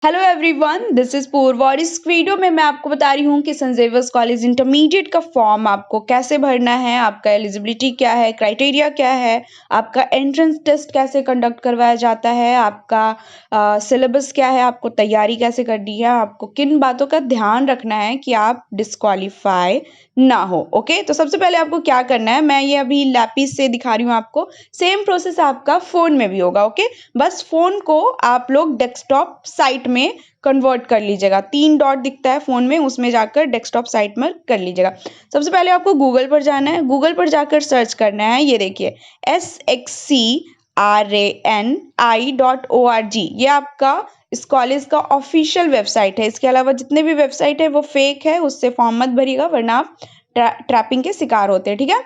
Hello everyone, this is पूर्व और इस वीडियो में मैं आपको बता रही हूँ कि सेंट जेवियर्स कॉलेज इंटरमीडिएट का फॉर्म आपको कैसे भरना है, आपका एलिजिबिलिटी क्या है, क्राइटेरिया क्या है, आपका एंट्रेंस टेस्ट कैसे कंडक्ट करवाया जाता है, आपका सिलेबस क्या है, आपको तैयारी कैसे करनी है, आपको किन बातों का ध्यान रखना है कि आप डिस्क्वालीफाई ना हो। ओके, तो सबसे पहले आपको क्या करना है, मैं ये अभी लैपिस से दिखा रही हूँ आपको। सेम प्रोसेस आपका फोन में भी होगा। ओके, बस फोन को आप लोग डेस्कटॉप साइट में कन्वर्ट कर लीजिएगा। 3 डॉट दिखता है फोन में, उसमें जाकर डेस्कटॉप साइट में कर लीजिएगा। सबसे पहले आपको गूगल पर जाना है। गूगल पर जाकर सर्च करना है, ये देखिए SXCRANI.org। ये आपका इस कॉलेज का ऑफिशियल वेबसाइट है। इसके अलावा जितने भी वेबसाइट है वो फेक है, उससे फॉर्म मत भरिएगा वरना आप ट्रैपिंग के शिकार होते हैं। ठीक है,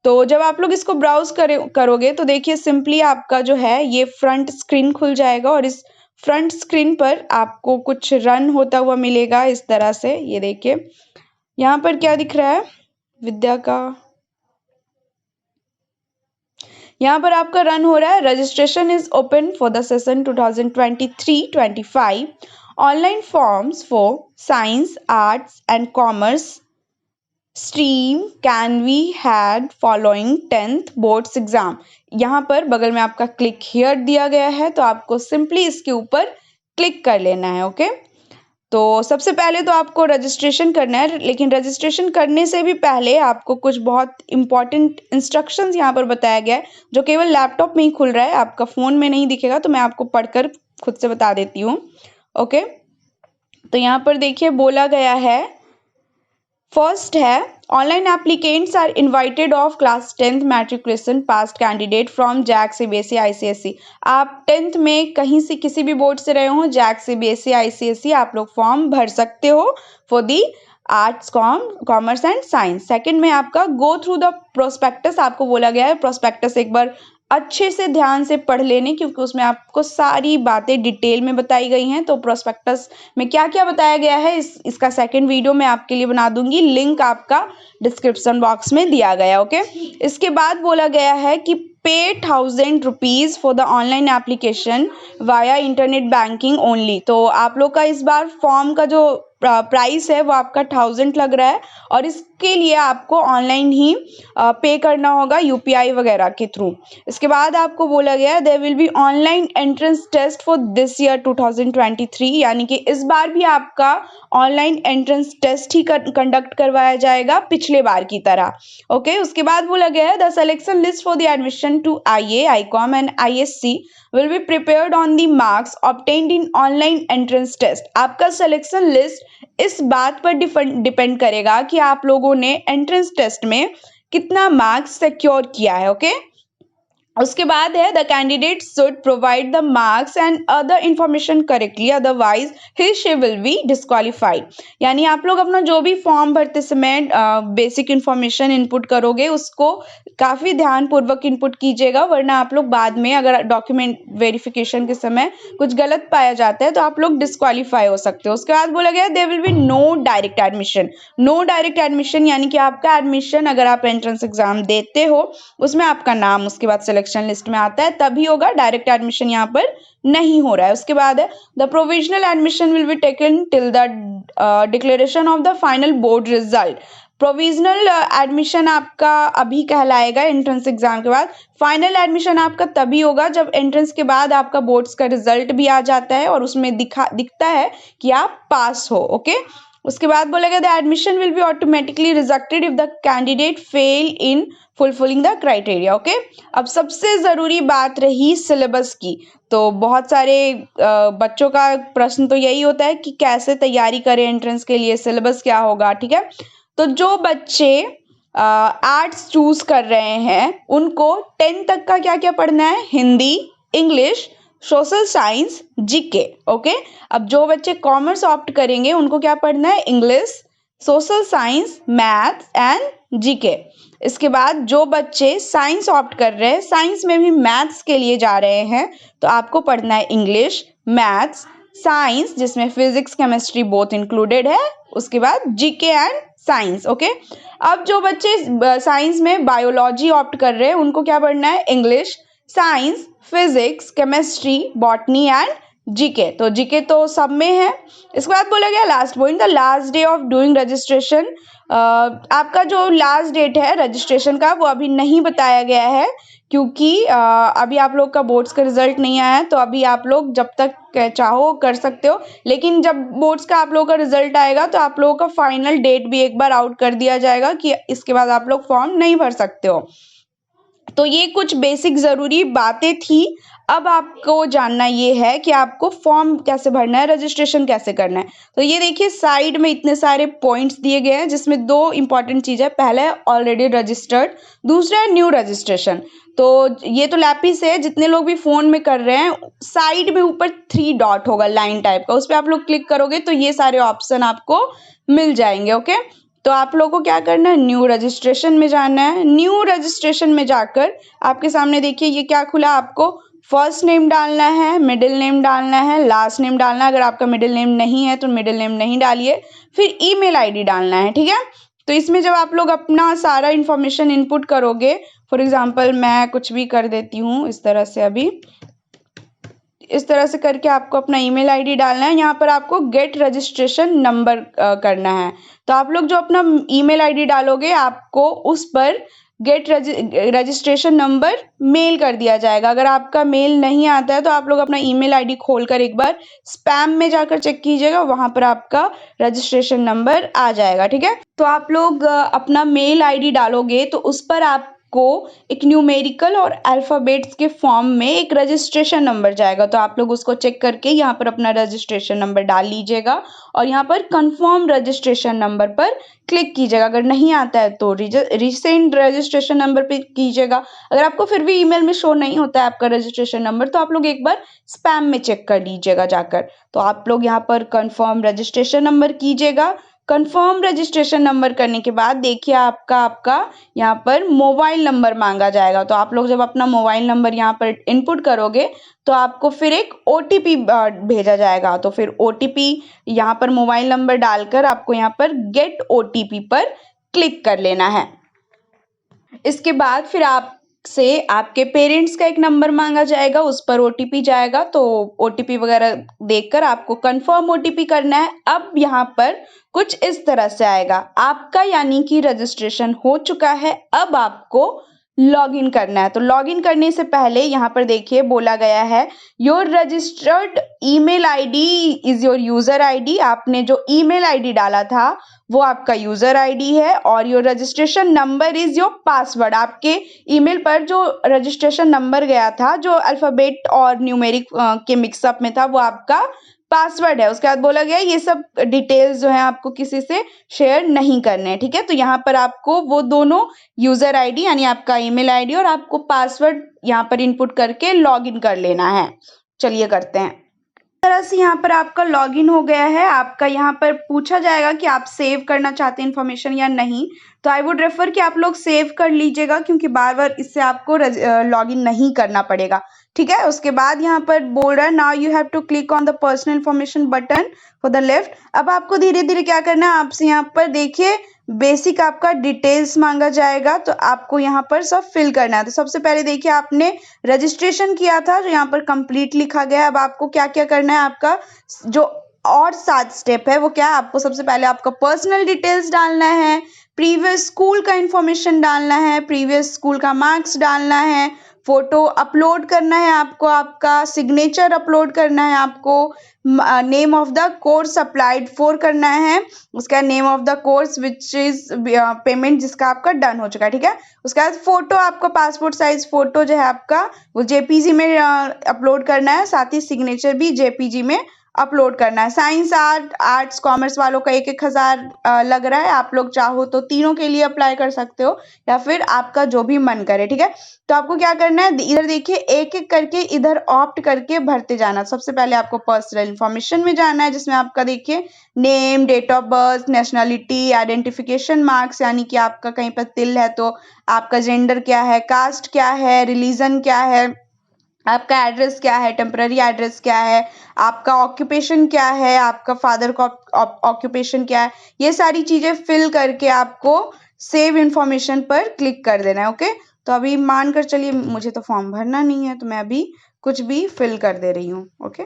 तो जब आप लोग इसको ब्राउज करोगे तो देखिए सिंपली आपका जो है ये फ्रंट स्क्रीन खुल जाएगा और इस फ्रंट स्क्रीन पर आपको कुछ रन होता हुआ मिलेगा इस तरह से। ये देखिए यहाँ पर क्या दिख रहा है, विद्या का यहाँ पर आपका रन हो रहा है। Registration is open for the session 2023-25। Online forms for science, arts and commerce stream can we had following 10th boards exam. यहाँ पर बगल में आपका क्लिक हियर दिया गया है, तो आपको सिंपली इसके ऊपर क्लिक कर लेना है। ओके, तो सबसे पहले तो आपको रजिस्ट्रेशन करना है, लेकिन रजिस्ट्रेशन करने से भी पहले आपको कुछ बहुत इंपॉर्टेंट इंस्ट्रक्शंस यहाँ पर बताया गया है, जो केवल लैपटॉप में ही खुल रहा है, आपका फ़ोन में नहीं दिखेगा। तो मैं आपको पढ़कर खुद से बता देती हूँ। ओके, तो यहाँ पर देखिए बोला गया है, फर्स्ट है online applicants are invited of class 10th matriculation passed candidate from JAC CBSE ICSE. आप 10th में कहीं से किसी भी बोर्ड से रहे हो, जैक सीबीएसई आईसीएसई, आप लोग फॉर्म भर सकते हो for the arts, commerce and science. Second में आपका गो थ्रू द प्रोस्पेक्टस। आपको बोला गया है प्रोस्पेक्टस एक बार अच्छे से ध्यान से पढ़ लेने, क्योंकि उसमें आपको सारी बातें डिटेल में बताई गई हैं। तो प्रोस्पेक्टस में क्या क्या बताया गया है इसका सेकंड वीडियो मैं आपके लिए बना दूंगी, लिंक आपका डिस्क्रिप्शन बॉक्स में दिया गया। ओके, इसके बाद बोला गया है कि पे 1000 rupees for the online application via internet banking only. तो आप लोग का इस बार फॉर्म का जो प्राइस है वो आपका 1000 लग रहा है, और इसके लिए आपको ऑनलाइन ही पे करना होगा यूपीआई वगैरह के थ्रू। इसके बाद आपको बोला गया there will be online entrance test for this year 2023, यानी कि इस बार भी आपका ऑनलाइन एंट्रेंस टेस्ट ही कंडक्ट करवाया जाएगा पिछले बार की तरह। ओके, उसके बाद बोला गया है the selection list for the admission to IA, ICom and ISc will be prepared on the marks obtained in online entrance test। आपका सिलेक्शन लिस्ट इस बात पर डिपेंड करेगा कि आप लोगों ने एंट्रेंस टेस्ट में कितना मार्क्स सिक्योर किया है। ओके, उसके बाद है the candidate should provide the marks and other information correctly, otherwise he she will be disqualified. यानी आप लोग अपना जो भी फॉर्म भरते समय बेसिक इंफॉर्मेशन इनपुट करोगे उसको काफ़ी ध्यानपूर्वक इनपुट कीजिएगा, वरना आप लोग बाद में अगर डॉक्यूमेंट वेरिफिकेशन के समय कुछ गलत पाया जाता है तो आप लोग डिस्क्वालीफाई हो सकते हो। उसके बाद बोला गया there will be no direct admission. No direct admission यानी कि आपका एडमिशन अगर आप एंट्रेंस एग्जाम देते हो उसमें आपका नाम उसके बाद सिलेक्शन लिस्ट में आता है तभी होगा, डायरेक्ट एडमिशन यहाँ पर नहीं हो रहा है। उसके बाद है the provisional admission will be taken till the declaration of the final board result. Provisional admission आपका अभी कहलाएगा एंट्रेंस एग्जाम के बाद। फाइनल एडमिशन आपका तभी होगा जब एंट्रेंस के बाद आपका बोर्ड्स का रिजल्ट भी आ जाता है और उसमें दिखता है कि आप पास हो। ओके, उसके बाद बोलेगा the admission will be automatically rejected if the candidate fail in fulfilling the criteria. Okay, अब सबसे ज़रूरी बात रही सिलेबस की। तो बहुत सारे बच्चों का प्रश्न तो यही होता है कि कैसे तैयारी करें एंट्रेंस के लिए, सिलेबस क्या होगा। ठीक है, तो जो बच्चे आर्ट्स चूज कर रहे हैं उनको 10 तक का क्या क्या पढ़ना है, Hindi, English, social science, GK. Okay, अब जो बच्चे कॉमर्स ऑप्ट करेंगे उनको क्या पढ़ना है, English, social science, maths and GK. इसके बाद जो बच्चे साइंस ऑप्ट कर रहे हैं, साइंस में भी मैथ्स के लिए जा रहे हैं, तो आपको पढ़ना है इंग्लिश, मैथ्स, साइंस जिसमें फिजिक्स केमिस्ट्री बोथ इंक्लूडेड है, उसके बाद जीके एंड साइंस। ओके, अब जो बच्चे साइंस में बायोलॉजी ऑप्ट कर रहे हैं उनको क्या पढ़ना है, English, science, physics, chemistry, botany and GK, तो जीके तो सब में है। इसके बाद बोला गया last point, the last day of doing registration. आपका जो लास्ट डेट है रजिस्ट्रेशन का वो अभी नहीं बताया गया है, क्योंकि अभी आप लोग का बोर्ड्स का रिजल्ट नहीं आया है, तो अभी आप लोग जब तक चाहो कर सकते हो, लेकिन जब बोर्ड्स का आप लोगों का रिजल्ट आएगा तो आप लोगों का फाइनल डेट भी एक बार आउट कर दिया जाएगा कि इसके बाद आप लोग फॉर्म नहीं भर सकते हो। तो ये कुछ बेसिक ज़रूरी बातें थी। अब आपको जानना ये है कि आपको फॉर्म कैसे भरना है, रजिस्ट्रेशन कैसे करना है। तो ये देखिए साइड में इतने सारे पॉइंट्स दिए गए हैं, जिसमें दो इंपॉर्टेंट चीज़ है। पहला है ऑलरेडी रजिस्टर्ड, दूसरा है न्यू रजिस्ट्रेशन। तो ये तो लैपिस है, जितने लोग भी फ़ोन में कर रहे हैं, साइड में ऊपर 3 डॉट होगा लाइन टाइप का, उस पर आप लोग क्लिक करोगे तो ये सारे ऑप्शन आपको मिल जाएंगे। ओके, तो आप लोगों को क्या करना है, न्यू रजिस्ट्रेशन में जाना है। न्यू रजिस्ट्रेशन में जाकर आपके सामने देखिए ये क्या खुला, आपको फर्स्ट नेम डालना है, मिडिल नेम डालना है, लास्ट नेम डालना है। अगर आपका मिडिल नेम नहीं है तो मिडिल नेम नहीं डालिए, फिर ईमेल आईडी डालना है। ठीक है, तो इसमें जब आप लोग अपना सारा इन्फॉर्मेशन इनपुट करोगे, फॉर एग्जांपल मैं कुछ भी कर देती हूँ इस तरह से, अभी इस तरह से करके आपको अपना ईमेल आईडी डालना है। यहाँ पर आपको गेट रजिस्ट्रेशन नंबर करना है। तो आप लोग जो अपना ईमेल आईडी डालोगे, आपको उस पर गेट रजिस्ट्रेशन नंबर मेल कर दिया जाएगा। अगर आपका मेल नहीं आता है तो आप लोग अपना ईमेल आईडी खोलकर एक बार स्पैम में जाकर चेक कीजिएगा, वहां पर आपका रजिस्ट्रेशन नंबर आ जाएगा। ठीक है, तो आप लोग अपना मेल आईडी डालोगे तो उस पर आपको एक न्यूमेरिकल और अल्फाबेट्स के फॉर्म में एक रजिस्ट्रेशन नंबर जाएगा। तो आप लोग उसको चेक करके यहाँ पर अपना रजिस्ट्रेशन नंबर डाल लीजिएगा और यहाँ पर कंफर्म रजिस्ट्रेशन नंबर पर क्लिक कीजिएगा। अगर नहीं आता है तो रिसेंट रजिस्ट्रेशन नंबर पे कीजिएगा। अगर आपको फिर भी ईमेल में शो नहीं होता है आपका रजिस्ट्रेशन नंबर, तो आप लोग एक बार स्पैम में चेक कर लीजिएगा जाकर। तो आप लोग यहाँ पर कंफर्म रजिस्ट्रेशन नंबर कीजिएगा। कंफर्म रजिस्ट्रेशन नंबर करने के बाद देखिए आपका यहाँ पर मोबाइल नंबर मांगा जाएगा। तो आप लोग जब अपना मोबाइल नंबर यहाँ पर इनपुट करोगे तो आपको फिर एक ओटीपी भेजा जाएगा। तो फिर ओटीपी यहाँ पर मोबाइल नंबर डालकर आपको यहाँ पर गेट ओटीपी पर क्लिक कर लेना है। इसके बाद फिर आपसे आपके पेरेंट्स का एक नंबर मांगा जाएगा, उस पर ओटीपी जाएगा। तो ओटीपी वगैरह देखकर आपको कंफर्म ओटीपी करना है। अब यहाँ पर कुछ इस तरह से आएगा, आपका यानी कि रजिस्ट्रेशन हो चुका है। अब आपको लॉगिन करना है। तो लॉगिन करने से पहले यहाँ पर देखिए बोला गया है your registered email ID is your user ID. आपने जो ईमेल आईडी डाला था वो आपका यूजर आईडी है और your registration number is your password. आपके ईमेल पर जो रजिस्ट्रेशन नंबर गया था, जो अल्फाबेट और न्यूमेरिक के मिक्सअप में था, वो आपका पासवर्ड है। उसके बाद बोला गया ये सब डिटेल्स जो है आपको किसी से शेयर नहीं करने हैं। ठीक है, तो यहाँ पर आपको वो दोनों यूजर आईडी यानी आपका ईमेल आईडी और आपको पासवर्ड यहाँ पर इनपुट करके लॉगिन कर लेना है। चलिए करते हैं। तरह से यहाँ पर आपका लॉगिन हो गया है। आपका यहाँ पर पूछा जाएगा कि आप सेव करना चाहते हैं इन्फॉर्मेशन या नहीं। तो आई वुड रेफर कि आप लोग सेव कर लीजिएगा, क्योंकि बार बार इससे आपको लॉगिन नहीं करना पड़ेगा। ठीक है, उसके बाद यहाँ पर बोल रहा है now you have to click on the personal information button for the left. अब आपको धीरे धीरे क्या करना है, आपसे यहाँ पर देखिए बेसिक आपका डिटेल्स मांगा जाएगा। तो आपको यहाँ पर सब फिल करना है। तो सबसे पहले देखिए आपने रजिस्ट्रेशन किया था जो यहाँ पर कंप्लीट लिखा गया है। अब आपको क्या क्या करना है, आपका जो और 7 स्टेप है वो क्या है, आपको सबसे पहले आपका पर्सनल डिटेल्स डालना है, प्रीवियस स्कूल का इंफॉर्मेशन डालना है, प्रीवियस स्कूल का मार्क्स डालना है, फोटो अपलोड करना है आपको, आपका सिग्नेचर अपलोड करना है आपको, name of the course applied for करना है, उसका name of the course which is payment जिसका आपका डन हो चुका है। ठीक है, उसके बाद फोटो आपका पासपोर्ट साइज फोटो जो है आपका वो जेपीजी में अपलोड करना है, साथ ही सिग्नेचर भी जेपीजी में अपलोड करना है। साइंस आर्ट्स कॉमर्स वालों का 1,000 लग रहा है। आप लोग चाहो तो तीनों के लिए अप्लाई कर सकते हो या फिर आपका जो भी मन करे। ठीक है, तो आपको क्या करना है, इधर देखिए एक एक करके इधर ऑप्ट करके भरते जाना। सबसे पहले आपको पर्सनल इन्फॉर्मेशन में जाना है, जिसमें आपका देखिए name, date of birth, nationality, identification marks यानी कि आपका कहीं पर तिल है तो आपका जेंडर क्या है, कास्ट क्या है, रिलीजन क्या है, आपका एड्रेस क्या है, टेम्पररी एड्रेस क्या है, आपका ऑक्यूपेशन क्या है, आपका फादर का ऑक्यूपेशन क्या है, ये सारी चीजें फिल करके आपको सेव इन्फॉर्मेशन पर क्लिक कर देना है। ओके, तो अभी मानकर चलिए मुझे तो फॉर्म भरना नहीं है, तो मैं अभी कुछ भी फिल कर दे रही हूँ। ओके,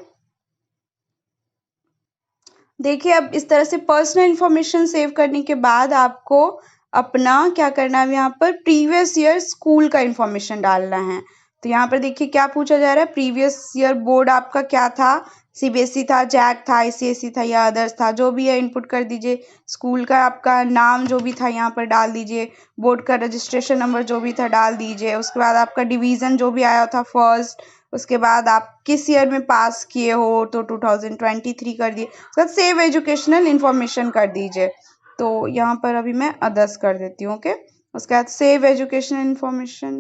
देखिए अब इस तरह से पर्सनल इन्फॉर्मेशन सेव करने के बाद आपको अपना क्या करना है, यहाँ पर प्रीवियस ईयर स्कूल का इन्फॉर्मेशन डालना है। तो यहाँ पर देखिए क्या पूछा जा रहा है, प्रीवियस ईयर बोर्ड आपका क्या था, सीबीएसई था, जैक था, आईसीएसई था या अदर्स था, जो भी है इनपुट कर दीजिए। स्कूल का आपका नाम जो भी था यहाँ पर डाल दीजिए, बोर्ड का रजिस्ट्रेशन नंबर जो भी था डाल दीजिए। उसके बाद आपका डिवीज़न जो भी आया था फर्स्ट, उसके बाद आप किस ईयर में पास किए हो तो 2023 कर दिए। उसके बाद सेव एजुकेशनल इन्फॉर्मेशन कर दीजिए। तो यहाँ पर अभी मैं अदर्स कर देती हूँ, ओके। उसके बाद सेव एजुकेशनल इन्फॉर्मेशन,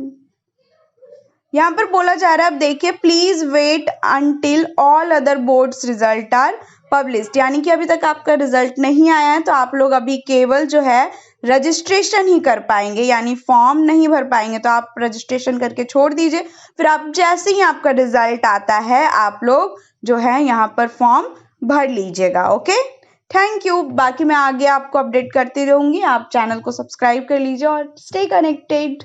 यहाँ पर बोला जा रहा है, अब देखिए please wait until all other boards result are published, यानी कि अभी तक आपका रिजल्ट नहीं आया है तो आप लोग अभी केवल जो है रजिस्ट्रेशन ही कर पाएंगे, यानी फॉर्म नहीं भर पाएंगे। तो आप रजिस्ट्रेशन करके छोड़ दीजिए, फिर आप जैसे ही आपका रिजल्ट आता है आप लोग जो है यहाँ पर फॉर्म भर लीजिएगा, ओके। Thank you. बाकी मैं आगे आपको अपडेट करती रहूंगी, आप चैनल को सब्सक्राइब कर लीजिए और स्टे कनेक्टेड।